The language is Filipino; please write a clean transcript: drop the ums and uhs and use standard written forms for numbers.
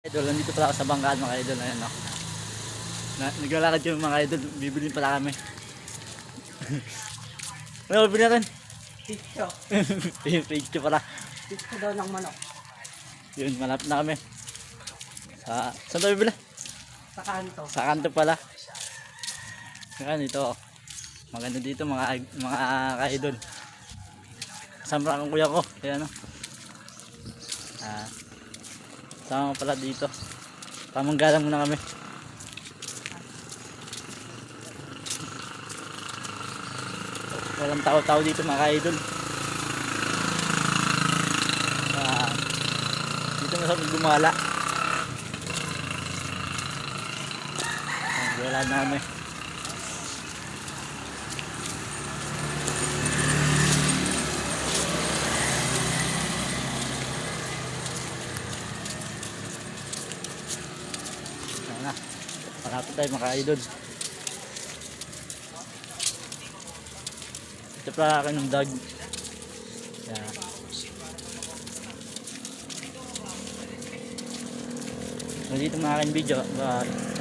Idol, nandito pala ako sa banggaan mga idol. Ayan, no? Naglalakad yung mga idol, bibilin pala kami. Ano, bibili natin? Pizza. Yung picture pala. Pizza daw ng manok. Yun, malapit na kami. Saan tayo bibili? Sa kanto. Sa kanto pala. Yan, ito. Maganda dito mga ka-idol. Kasama ang kuya ko. Ayan, no? Sama pala dito. Pamanggalang muna kami. Walang tao-tao dito mga ka-idol. Dito masarap gumala. Wala na kami. Ayan na. Malapit tayo mga ka-idol. Ito pala akin ng dog. Ayan. So dito mga aking video. Bye.